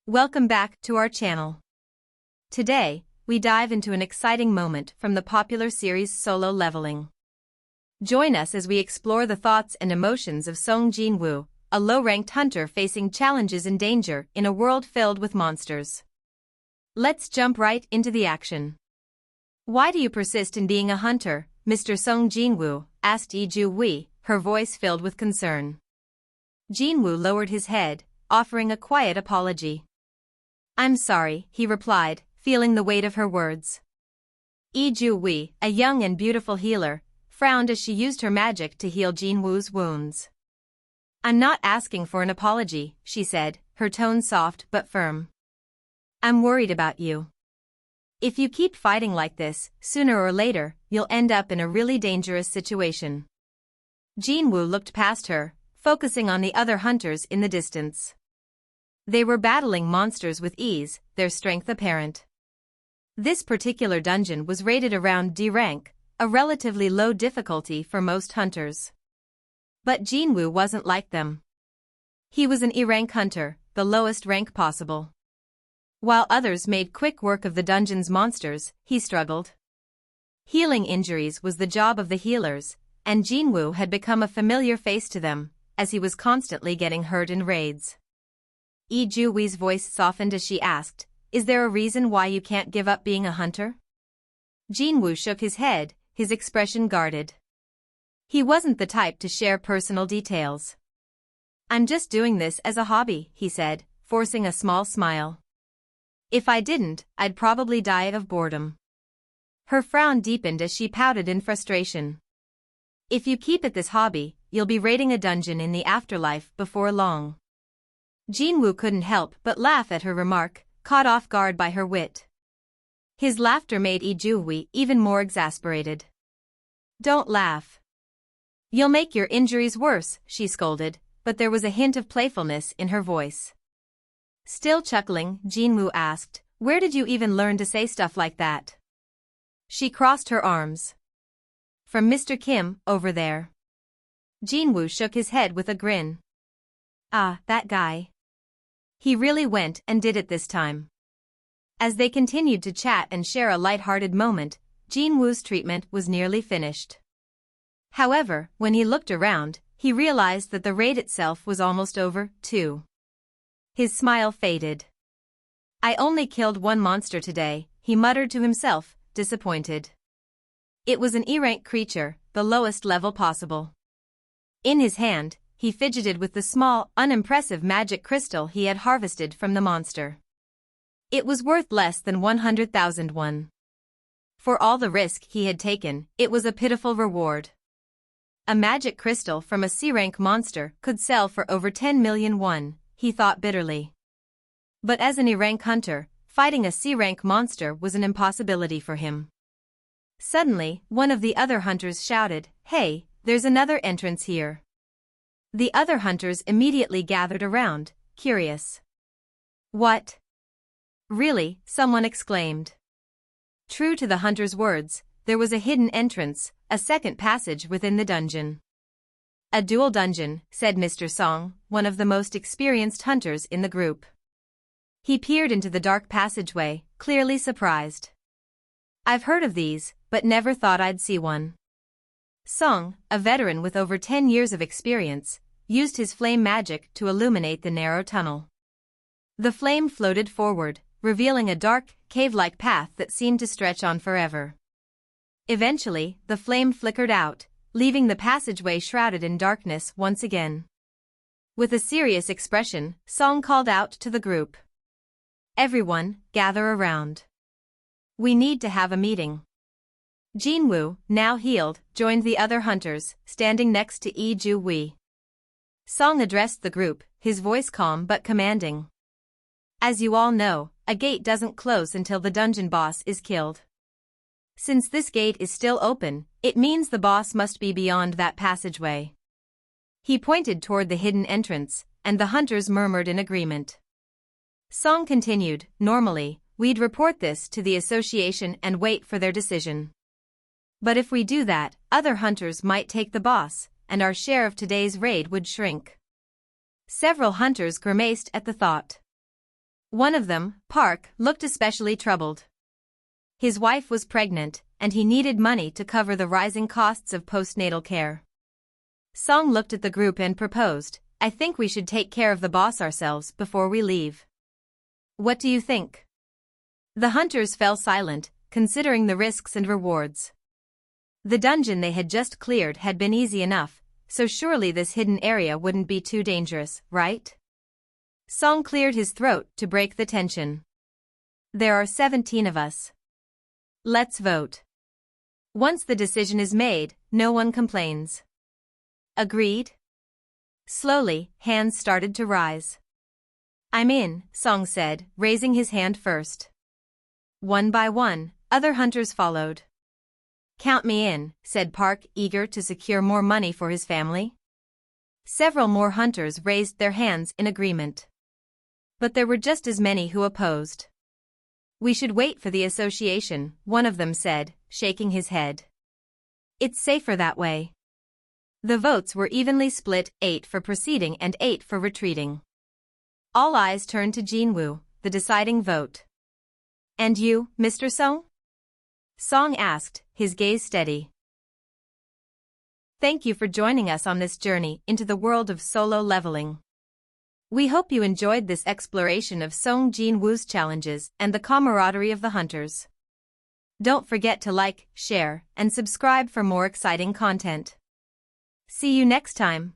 Welcome back to our channel. Today, we dive into an exciting moment from the popular series Solo Leveling. Join us as we explore the thoughts and emotions of Song Jin-woo, a low-ranked hunter facing challenges and danger in a world filled with monsters. Let's jump right into the action. Why do you persist in being a hunter, Mr. Song Jin-woo? Asked Lee-ju-wee, her voice filled with concern. Jin-woo lowered his head, offering a quiet apology. "I'm sorry," he replied, feeling the weight of her words. Lee-ju-wee, a young and beautiful healer, frowned as she used her magic to heal Jin-woo's wounds. "I'm not asking for an apology," she said, her tone soft but firm. "I'm worried about you. If you keep fighting like this, sooner or later, you'll end up in a really dangerous situation." Jin-woo looked past her, focusing on the other hunters in the distance. They were battling monsters with ease, their strength apparent. This particular dungeon was rated around D rank, a relatively low difficulty for most hunters. But Jin-woo wasn't like them. He was an E rank hunter, the lowest rank possible. While others made quick work of the dungeon's monsters, he struggled. Healing injuries was the job of the healers, and Jin-woo had become a familiar face to them, as he was constantly getting hurt in raids. Lee-ju-wee's voice softened as she asked, "Is there a reason why you can't give up being a hunter?" Jin-woo shook his head, his expression guarded. He wasn't the type to share personal details. "I'm just doing this as a hobby," he said, forcing a small smile. "If I didn't, I'd probably die of boredom." Her frown deepened as she pouted in frustration. "If you keep at this hobby, you'll be raiding a dungeon in the afterlife before long." Jin-woo couldn't help but laugh at her remark, caught off guard by her wit. His laughter made Lee-ju-wee even more exasperated. "Don't laugh. You'll make your injuries worse," she scolded, but there was a hint of playfulness in her voice. Still chuckling, Jin-woo asked, "Where did you even learn to say stuff like that?" She crossed her arms. "From Mr. Kim, over there." Jin-woo shook his head with a grin. "Ah, that guy. He really went and did it this time." As they continued to chat and share a light-hearted moment, Jin-woo's treatment was nearly finished. However, when he looked around, he realized that the raid itself was almost over, too. His smile faded. "I only killed one monster today," he muttered to himself, disappointed. It was an E-rank creature, the lowest level possible. In his hand, he fidgeted with the small, unimpressive magic crystal he had harvested from the monster. It was worth less than 100,000 won. For all the risk he had taken, it was a pitiful reward. A magic crystal from a C-rank monster could sell for over 10 million won, he thought bitterly. But as an E-rank hunter, fighting a C-rank monster was an impossibility for him. Suddenly, one of the other hunters shouted, "Hey, there's another entrance here." The other hunters immediately gathered around, curious. "What? Really?" someone exclaimed. True to the hunter's words, there was a hidden entrance, a second passage within the dungeon. "A dual dungeon," said Mr. Song, one of the most experienced hunters in the group. He peered into the dark passageway, clearly surprised. "I've heard of these, but never thought I'd see one." Song, a veteran with over 10 years of experience, used his flame magic to illuminate the narrow tunnel. The flame floated forward, revealing a dark, cave-like path that seemed to stretch on forever. Eventually, the flame flickered out, leaving the passageway shrouded in darkness once again. With a serious expression, Song called out to the group. "Everyone, gather around. We need to have a meeting." Jin-woo, now healed, joined the other hunters, standing next to Lee-ju-wee. Song addressed the group, his voice calm but commanding. "As you all know, a gate doesn't close until the dungeon boss is killed. Since this gate is still open, it means the boss must be beyond that passageway." He pointed toward the hidden entrance, and the hunters murmured in agreement. Song continued, "Normally, we'd report this to the association and wait for their decision. But if we do that, other hunters might take the boss, and our share of today's raid would shrink." Several hunters grimaced at the thought. One of them, Park, looked especially troubled. His wife was pregnant, and he needed money to cover the rising costs of postnatal care. Song looked at the group and proposed, "I think we should take care of the boss ourselves before we leave. What do you think?" The hunters fell silent, considering the risks and rewards. The dungeon they had just cleared had been easy enough, so surely this hidden area wouldn't be too dangerous, right? Song cleared his throat to break the tension. "There are 17 of us. Let's vote. Once the decision is made, no one complains." Agreed? Slowly, hands started to rise. "I'm in," Song said, raising his hand first. One by one, other hunters followed. "Count me in," said Park, eager to secure more money for his family. Several more hunters raised their hands in agreement. But there were just as many who opposed. "We should wait for the association," one of them said, shaking his head. "It's safer that way." The votes were evenly split, 8 for proceeding and 8 for retreating. All eyes turned to Jinwoo, the deciding vote. "And you, Mr. Song?" Song asked, his gaze steady. Thank you for joining us on this journey into the world of solo leveling. We hope you enjoyed this exploration of Song Jinwoo's challenges and the camaraderie of the hunters. Don't forget to like, share, and subscribe for more exciting content. See you next time.